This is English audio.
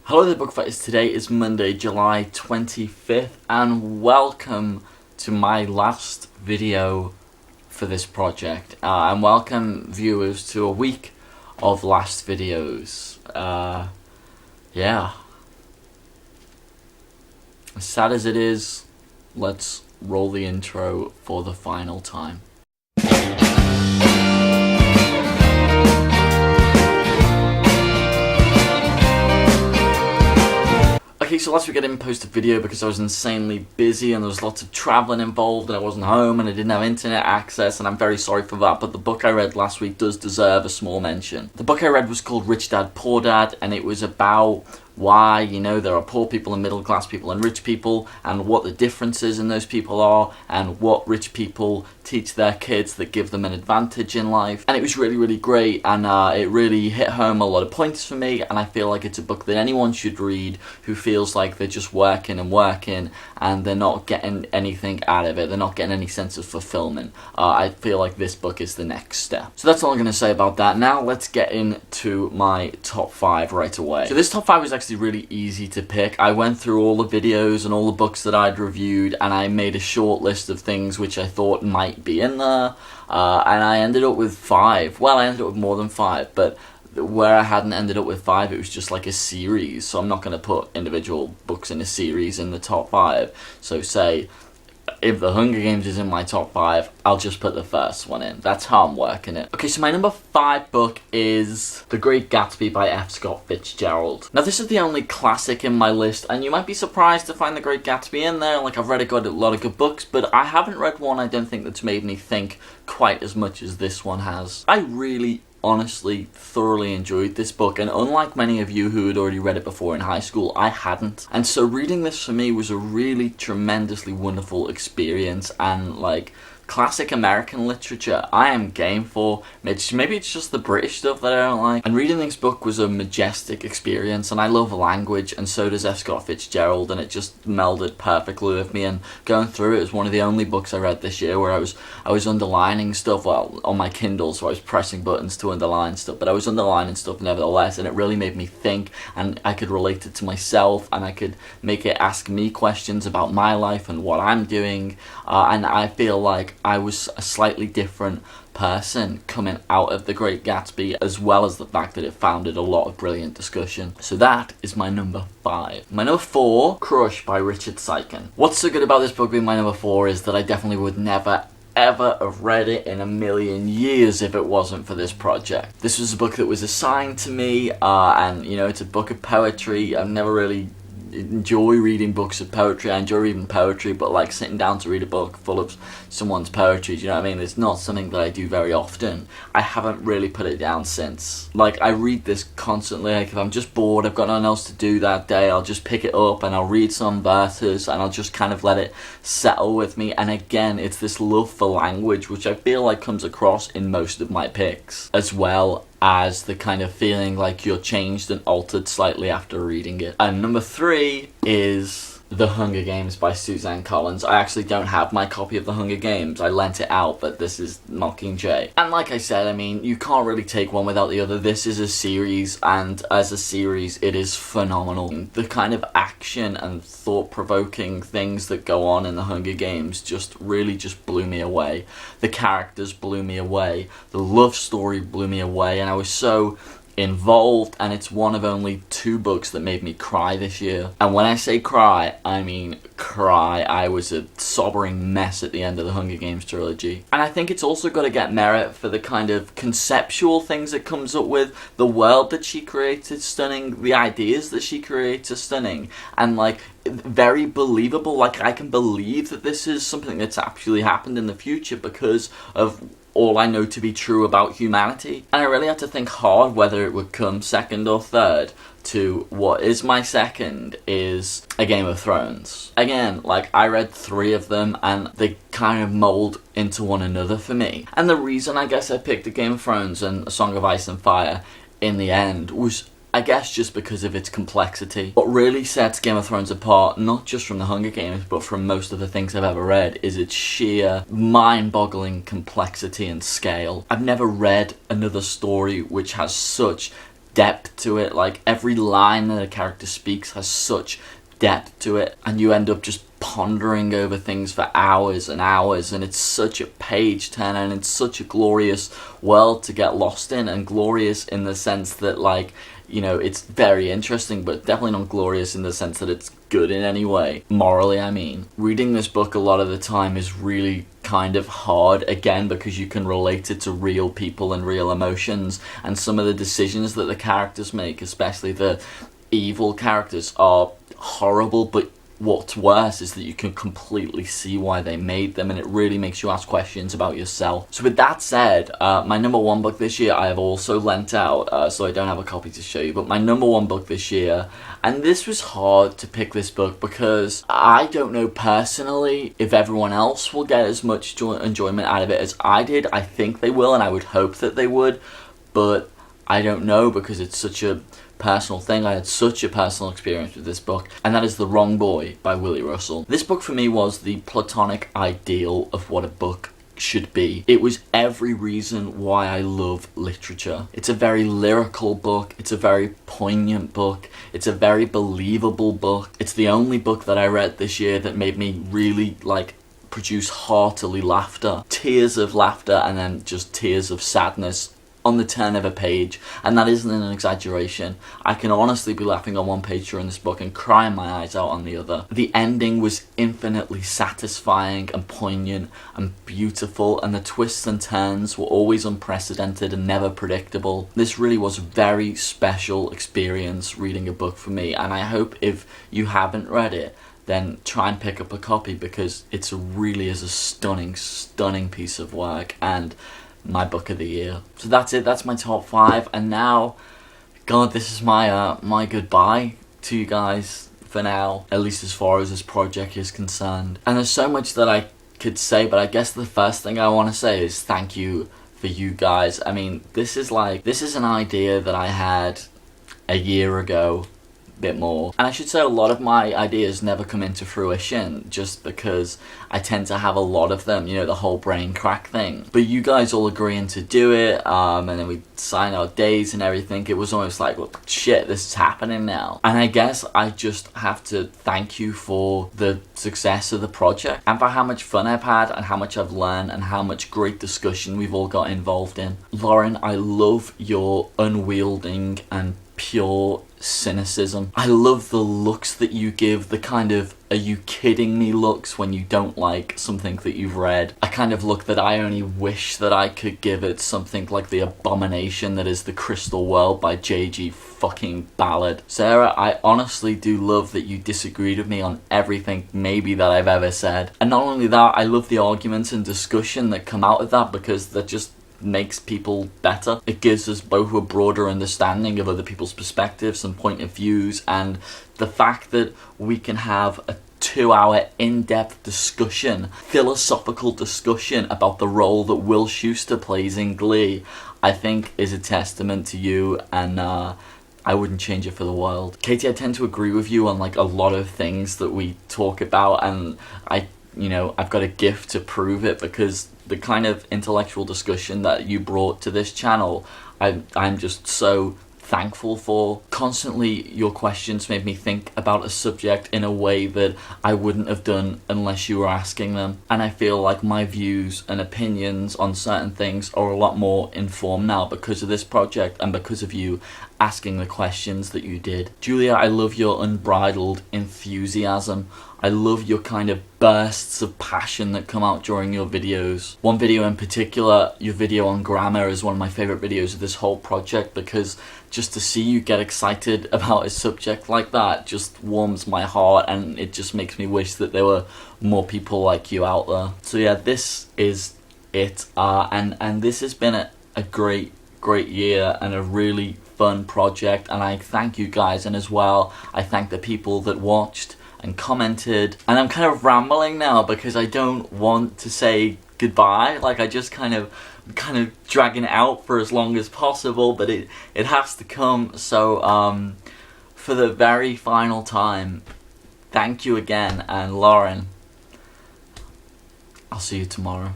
Hello there, book fighters. Today is Monday, July 25th, and welcome to my last video for this project. And welcome, viewers, to a week of last videos. Yeah. As sad as it is, let's roll the intro for the final time. Okay, so last week I didn't post a video because I was insanely busy and there was lots of travelling involved and I wasn't home and I didn't have internet access, and I'm very sorry for that, but the book I read last week does deserve a small mention. The book I read was called Rich Dad, Poor Dad, and it was about why, there are poor people and middle class people and rich people, and what the differences in those people are, and what rich people teach their kids that give them an advantage in life. And it was really, really great, and it really hit home a lot of points for me, and I feel like it's a book that anyone should read who feels like they're just working and they're not getting anything out of it, they're not getting any sense of fulfillment. I feel like this book is the next step. So that's all I'm going to say about that. Now let's get into my top 5 right away. So this top 5 was actually really easy to pick. I went through all the videos and all the books that I'd reviewed, and I made a short list of things which I thought might be in there, and I ended up with 5. Well, I ended up with more than 5, but where I hadn't ended up with 5, it was just like a series, so I'm not going to put individual books in a series in the top 5. So say if The Hunger Games is in my top 5, I'll just put the first one in. That's how I'm working it. Okay, so my number 5 book is The Great Gatsby by F. Scott Fitzgerald. Now, this is the only classic in my list, and you might be surprised to find The Great Gatsby in there. Like, I've read a lot of good books, but I haven't read one, I don't think, that's made me think quite as much as this one has. I really honestly thoroughly enjoyed this book, and unlike many of you who had already read it before in high school, I hadn't, and so reading this for me was a really tremendously wonderful experience. And like classic American literature, I am game for. Maybe it's just the British stuff that I don't like. And reading this book was a majestic experience, and I love language, and so does F. Scott Fitzgerald, and it just melded perfectly with me. And going through it was one of the only books I read this year where I was underlining stuff, well, on my Kindle, so I was pressing buttons to underline stuff, but I was underlining stuff nevertheless, and it really made me think, and I could relate it to myself, and I could make it ask me questions about my life and what I'm doing, and I feel like I was a slightly different person coming out of The Great Gatsby, as well as the fact that it founded a lot of brilliant discussion. So that is my number 5. My number 4, Crush by Richard Seiken. What's so good about this book being my number 4 is that I definitely would never ever have read it in a million years if it wasn't for this project. This was a book that was assigned to me, and it's a book of poetry. I've never really enjoy reading books of poetry. I enjoy reading poetry, but like sitting down to read a book full of someone's poetry, do you know what I mean? It's not something that I do very often. I haven't really put it down since. Like, I read this constantly. Like, if I'm just bored, I've got nothing else to do that day, I'll just pick it up and I'll read some verses and I'll just kind of let it settle with me. And again, it's this love for language, which I feel like comes across in most of my picks, as well as the kind of feeling like you're changed and altered slightly after reading it. And number 3 is The Hunger Games by Suzanne Collins. I actually don't have my copy of The Hunger Games. I lent it out, but this is Mockingjay. And like I said, I mean, you can't really take one without the other. This is a series, and as a series, it is phenomenal. The kind of action and thought-provoking things that go on in The Hunger Games just blew me away. The characters blew me away. The love story blew me away, and I was so involved, and it's one of only 2 books that made me cry this year. And when I say cry, I mean cry. I was a sobbing mess at the end of the Hunger Games trilogy. And I think it's also got to get merit for the kind of conceptual things it comes up with. The world that she creates is stunning. The ideas that she creates are stunning. And like, very believable. Like, I can believe that this is something that's actually happened in the future because of all I know to be true about humanity. And I really had to think hard whether it would come second or third to what is my second is A Game of Thrones. Again, like, I read 3 of them and they kind of mold into one another for me. And the reason I guess I picked A Game of Thrones and A Song of Ice and Fire in the end was, I guess, just because of its complexity. What really sets Game of Thrones apart, not just from The Hunger Games, but from most of the things I've ever read, is its sheer mind-boggling complexity and scale. I've never read another story which has such depth to it. Like, every line that a character speaks has such depth to it, and you end up just pondering over things for hours and hours, and it's such a page turner, and it's such a glorious world to get lost in, and glorious in the sense that, like, you know, it's very interesting, but definitely not glorious in the sense that it's good in any way. Morally, I mean. Reading this book a lot of the time is really kind of hard, again, because you can relate it to real people and real emotions, and some of the decisions that the characters make, especially the evil characters, are horrible, but what's worse is that you can completely see why they made them, and it really makes you ask questions about yourself. So with that said, my number one book this year I have also lent out, so I don't have a copy to show you, but my number one book this year, and this was hard to pick this book because I don't know personally if everyone else will get as much enjoyment out of it as I did. I think they will, and I would hope that they would, but I don't know because it's such a personal thing. I had such a personal experience with this book, and that is The Wrong Boy by Willie Russell. This book for me was the platonic ideal of what a book should be. It was every reason why I love literature. It's a very lyrical book, it's a very poignant book, it's a very believable book. It's the only book that I read this year that made me really, like, produce heartily laughter. Tears of laughter, and then just tears of sadness on the turn of a page, and that isn't an exaggeration. I can honestly be laughing on one page during this book and crying my eyes out on the other. The ending was infinitely satisfying and poignant and beautiful, and the twists and turns were always unprecedented and never predictable. This really was a very special experience reading a book for me, and I hope if you haven't read it, then try and pick up a copy, because it really is a stunning, stunning piece of work, and my book of the year. So that's it, that's my top 5, and now, God, this is my my goodbye to you guys for now, at least as far as this project is concerned. And there's so much that I could say, but I guess the first thing I want to say is thank you for you guys. I mean, this is an idea that I had a year ago, bit more, and I should say a lot of my ideas never come into fruition just because I tend to have a lot of them, you know, the whole brain crack thing. But you guys all agreeing to do it, and then we sign our days and everything. It was almost like, well, shit, this is happening now. And I guess I just have to thank you for the success of the project, and for how much fun I've had, and how much I've learned, and how much great discussion we've all got involved in. Lauren, I love your unwielding and pure cynicism. I love the looks that you give, the kind of "are you kidding me" looks when you don't like something that you've read. A kind of look that I only wish that I could give at something like the abomination that is The Crystal World by J.G. fucking Ballard. Sarah, I honestly do love that you disagreed with me on everything maybe that I've ever said. And not only that, I love the arguments and discussion that come out of that, because that just makes people better. It gives us both a broader understanding of other people's perspectives and point of views, and the fact that we can have a 2-hour in-depth discussion, philosophical discussion about the role that Will Schuester plays in Glee, I think is a testament to you, and I wouldn't change it for the world. Katie, I tend to agree with you on like a lot of things that we talk about, and I've got a gift to prove it, because the kind of intellectual discussion that you brought to this channel, I'm just so thankful for. Constantly, your questions made me think about a subject in a way that I wouldn't have done unless you were asking them. And I feel like my views and opinions on certain things are a lot more informed now because of this project and because of you asking the questions that you did. Julia, I love your unbridled enthusiasm. I love your kind of bursts of passion that come out during your videos. One video in particular, your video on grammar, is one of my favourite videos of this whole project, because just to see you get excited about a subject like that just warms my heart, and it just makes me wish that there were more people like you out there. So yeah, this is it, and this has been a great year and a really fun project, and I thank you guys, and as well I thank the people that watched and commented. And I'm kind of rambling now because I don't want to say goodbye. Like, I just kind of dragging it out for as long as possible, but it has to come. So for the very final time, thank you again, and Lauren, I'll see you tomorrow.